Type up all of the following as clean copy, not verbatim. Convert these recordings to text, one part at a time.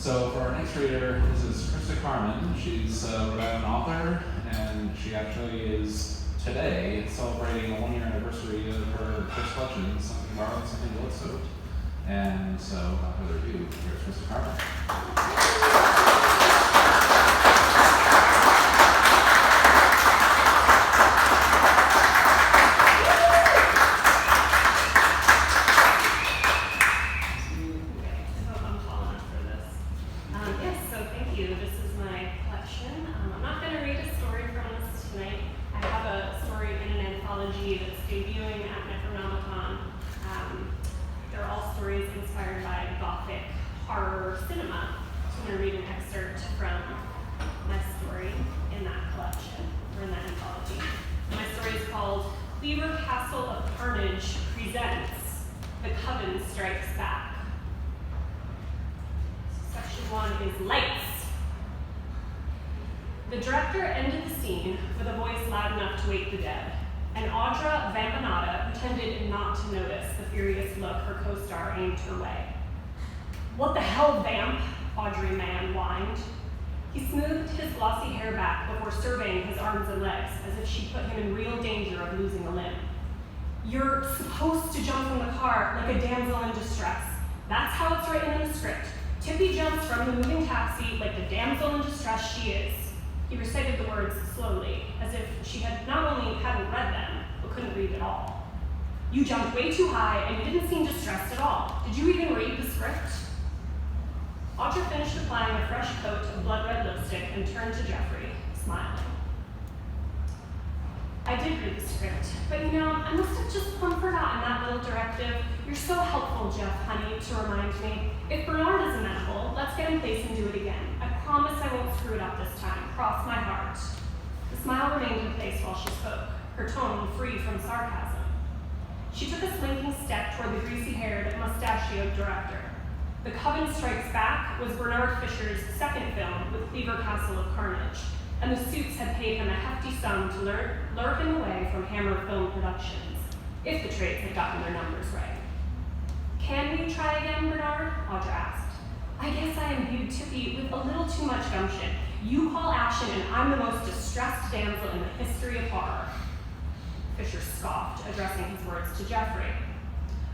So for our next reader, this is Christa Carmen. She's a Rhode Island author, and she actually is today celebrating a 1-year anniversary of her first collection, Something Borrowed, Something Blood Soaked. And so, without further ado, here's Christa Carmen. That's debuting at NecronomiCon. They're all stories inspired by Gothic horror cinema. So I'm going to read an excerpt from my story in that collection, or in that anthology. My story is called Cleaver Castle of Carnage presents The Coven Strikes Back. Section 1 is Lights. The director ended the scene with a voice loud enough to wake the dead. And Audra Vampanata pretended not to notice the furious look her co-star aimed her way. "What the hell, Vamp?" Audrey Mann whined. He smoothed his glossy hair back before surveying his arms and legs, as if she put him in real danger of losing a limb. "You're supposed to jump from the car like a damsel in distress. That's how it's written in the script. Tippy jumps from the moving taxi like the damsel in distress she is." He recited the words slowly, as if she had not only hadn't read them, but couldn't read at all. "You jumped way too high, and you didn't seem distressed at all. Did you even read the script?" Audra finished applying a fresh coat of blood red lipstick and turned to Jeffrey, smiling. "I did read the script, but I must have just plumb forgotten that little directive. You're so helpful, Jeff, honey, to remind me. If Bernard is amenable, let's get in place and do it again. I promise I won't screw it up this time. Cross my heart." The smile remained in place while she spoke, her tone free from sarcasm. She took a slinking step toward the greasy-haired, mustachioed director. The Coven Strikes Back was Bernard Fisher's second film with Cleaver Castle of Carnage, and the suits had paid him a hefty sum to lure him away from Hammer Film Productions, if the trades had gotten their numbers right. "Can you try again, Bernard?" Audra asked. "I guess I imbued Tippy with a little too much gumption. You call action, and I'm the most distressed damsel in the history of horror." Fisher scoffed, addressing his words to Jeffrey.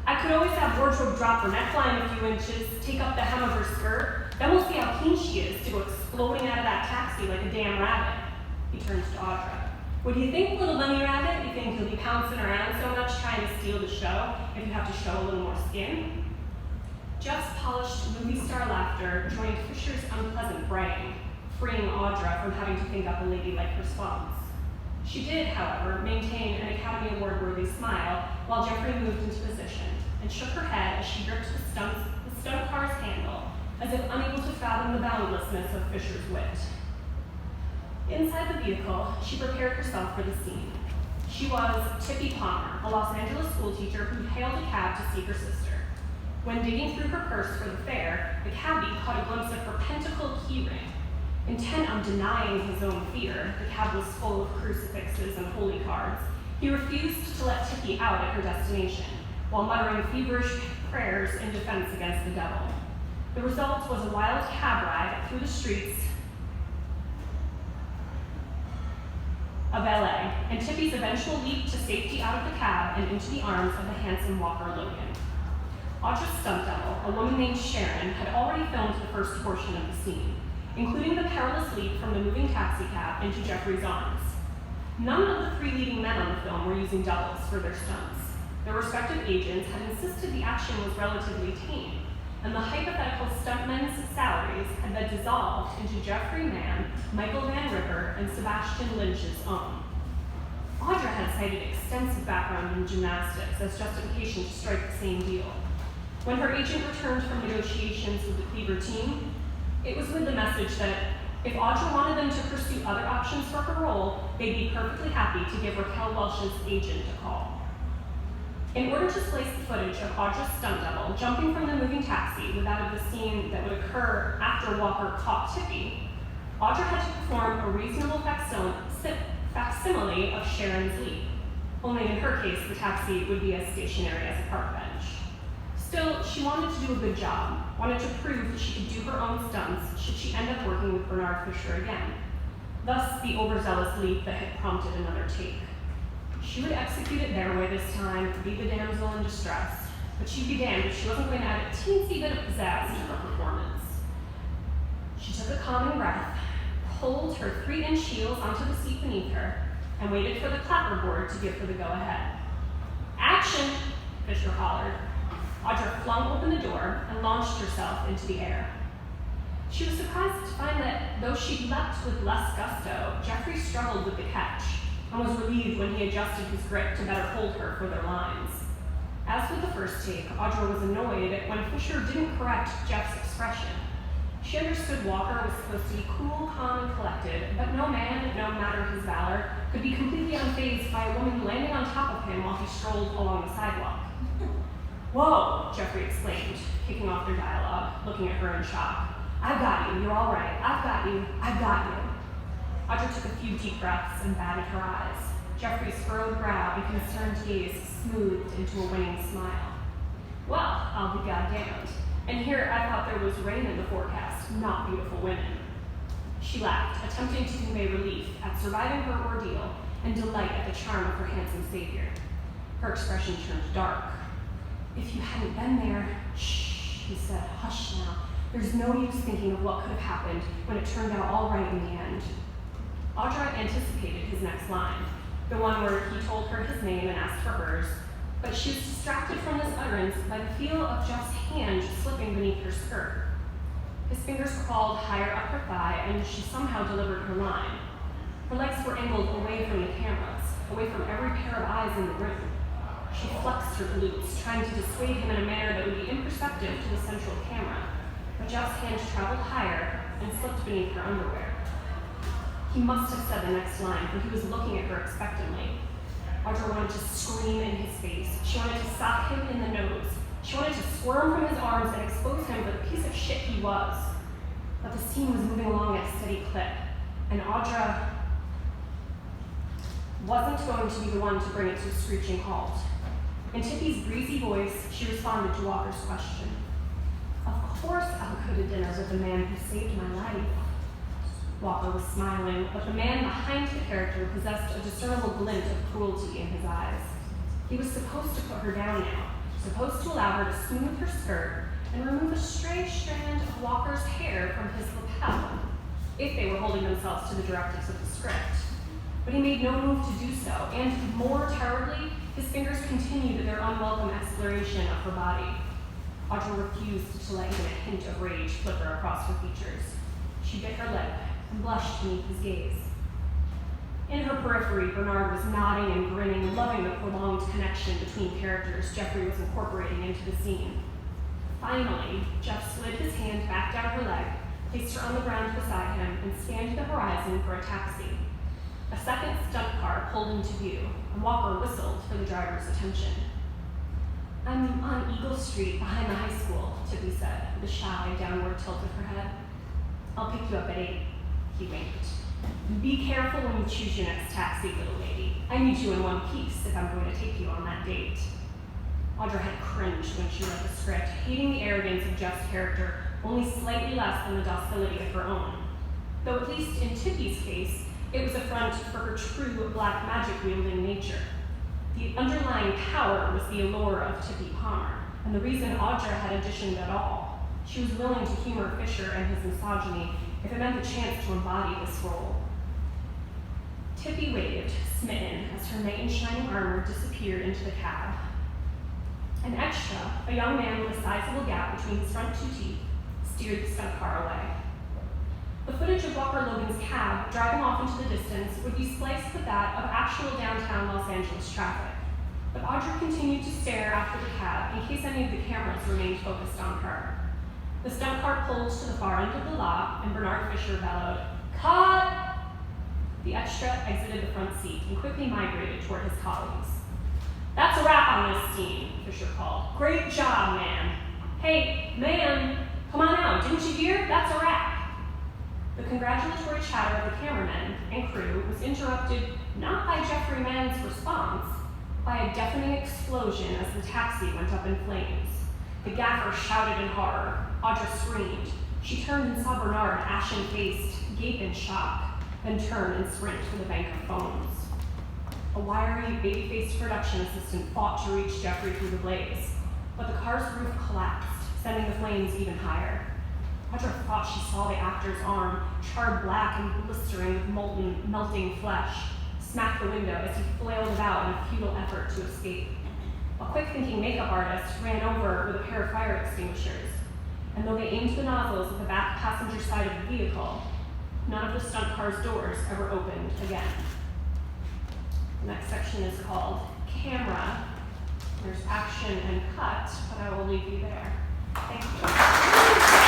"I could always have wardrobe drop her neckline a few inches, take up the hem of her skirt. Then we'll see how keen she is to go exploding out of that taxi like a damn rabbit." He turned to Audra. "What do you think, little bunny rabbit? You think you'll be pouncing around so much trying to steal the show if you have to show a little more skin?" Jeff's polished movie star laughter joined Fisher's unpleasant braying, freeing Audra from having to think up a ladylike response. She did, however, maintain an Academy Award-worthy smile while Jeffrey moved into position and shook her head as she gripped the stunt car's handle, as if unable to fathom the boundlessness of Fisher's wit. Inside the vehicle, she prepared herself for the scene. She was Tippy Palmer, a Los Angeles schoolteacher who hailed a cab to see her sister. When digging through her purse for the fare, the cabbie caught a glimpse of her pentacled keyring. Intent on denying his own fear, the cab was full of crucifixes and holy cards. He refused to let Tippy out at her destination, while muttering feverish prayers in defense against the devil. The result was a wild cab ride through the streets of LA, and Tippy's eventual leap to safety out of the cab and into the arms of the handsome Walker Logan. Audra's stunt double, a woman named Sharon, had already filmed the first portion of the scene, including the perilous leap from the moving taxicab into Jeffrey's arms. None of the 3 leading men on the film were using doubles for their stunts. Their respective agents had insisted the action was relatively tame, and the hypothetical stuntmen's salaries had been dissolved into Jeffrey Mann, Michael Van Ripper, and Sebastian Lynch's own. Audra had cited extensive background in gymnastics as justification to strike the same deal. When her agent returned from negotiations with the Cleaver team, it was with the message that if Audra wanted them to pursue other options for her role, they'd be perfectly happy to give Raquel Welch's agent a call. In order to splice the footage of Audra's stunt double jumping from the moving taxi with that of the scene that would occur after Walker caught Tippy, Audra had to perform a reasonable facsimile of Sharon's leap. Only in her case, the taxi would be as stationary as a park bench. Still, she wanted to do a good job, wanted to prove that she could do her own stunts should she end up working with Bernard Fisher again. Thus, the overzealous leap that had prompted another take. She would execute it their way this time, be the damsel in distress, but she'd be damned if she wasn't going to add a teensy bit of pizzazz to her performance. She took a calming breath, pulled her 3-inch heels onto the seat beneath her, and waited for the clapperboard to give her the go-ahead. "Action!" Fisher hollered. Audra flung open the door and launched herself into the air. She was surprised to find that, though she leapt with less gusto, Jeffrey struggled with the catch, and was relieved when he adjusted his grip to better hold her for their lines. As with the first take, Audra was annoyed when Fisher didn't correct Jeff's expression. She understood Walker was supposed to be cool, calm, and collected, but no man, no matter his valor, could be completely unfazed by a woman landing on top of him while he strolled along the sidewalk. "Whoa," Jeffrey exclaimed, kicking off their dialogue, looking at her in shock. "I've got you, you're all right. I've got you, I've got you." Audra took a few deep breaths and batted her eyes. Jeffrey's furrowed brow and concerned gaze smoothed into a winning smile. "Well, I'll be goddamned. And here I thought there was rain in the forecast, not beautiful women." She laughed, attempting to convey relief at surviving her ordeal and delight at the charm of her handsome savior. Her expression turned dark. "If you hadn't been there," "Shh," he said, "hush now. There's no use thinking of what could have happened when it turned out all right in the end." Audra anticipated his next line, the one where he told her his name and asked for hers, but she was distracted from this utterance by the feel of Jeff's hand slipping beneath her skirt. His fingers crawled higher up her thigh, and she somehow delivered her line. Her legs were angled away from the cameras, away from every pair of eyes in the room. She flexed her glutes, trying to dissuade him in a manner that would be imperceptive to the central camera, but Jeff's hand traveled higher and slipped beneath her underwear. He must have said the next line, for he was looking at her expectantly. Audra wanted to scream in his face. She wanted to sock him in the nose. She wanted to squirm from his arms and expose him for the piece of shit he was. But the scene was moving along at a steady clip, and Audra wasn't going to be the one to bring it to a screeching halt. In Tippy's breezy voice, she responded to Walker's question. "Of course I'll go to dinner with the man who saved my life." Walker was smiling, but the man behind the character possessed a discernible glint of cruelty in his eyes. He was supposed to put her down now, supposed to allow her to smooth her skirt and remove a stray strand of Walker's hair from his lapel, if they were holding themselves to the directives of the script. But he made no move to do so, and more terribly, his fingers continued their unwelcome exploration of her body. Audra refused to let even a hint of rage flicker across her features. She bit her lip and blushed beneath his gaze. In her periphery, Bernard was nodding and grinning, loving the prolonged connection between characters Jeffrey was incorporating into the scene. Finally, Jeff slid his hand back down her leg, placed her on the ground beside him, and scanned the horizon for a taxi. A second stunt car pulled into view, and Walker whistled for the driver's attention. "I'm on Eagle Street behind the high school," Tippy said, with a shy, downward tilt of her head. "I'll pick you up at 8. He winked. "Be careful when you choose your next taxi, little lady. I need you in one piece if I'm going to take you on that date." Audra had cringed when she read the script, hating the arrogance of Jeff's character only slightly less than the docility of her own. Though at least in Tippy's case, it was a front for her true black magic-wielding nature. The underlying power was the allure of Tippy Palmer, and the reason Audra had auditioned at all. She was willing to humor Fisher and his misogyny if it meant the chance to embody this role. Tippy waved, smitten, as her knight in shining armor disappeared into the cab. An extra, a young man with a sizable gap between his front 2 teeth, steered the stunt car away. The footage of Walker Logan's cab driving off into the distance would be spliced with that of actual downtown Los Angeles traffic. But Audra continued to stare after the cab in case any of the cameras remained focused on her. The stunt car pulled to the far end of the lot, and Bernard Fisher bellowed, "Cut!" The extra exited the front seat and quickly migrated toward his colleagues. "That's a wrap on this scene," Fisher called. "Great job, man." "Hey, man, come on out, didn't you hear? That's a wrap." The congratulatory chatter of the cameramen and crew was interrupted not by Jeffrey Mann's response, but by a deafening explosion as the taxi went up in flames. The gaffer shouted in horror. Audra screamed. She turned and saw Bernard, ashen-faced, gape in shock, then turn and sprint for the bank of phones. A wiry, baby-faced production assistant fought to reach Jeffrey through the blaze, but the car's roof collapsed, sending the flames even higher. Audra thought she saw the actor's arm, charred black and blistering with molten, melting flesh, smack the window as he flailed about in a futile effort to escape. A quick-thinking makeup artist ran over with a pair of fire extinguishers, and though they aimed the nozzles at the back passenger side of the vehicle, none of the stunt car's doors ever opened again. The next section is called Camera. There's action and cut, but I will leave you there. Thank you.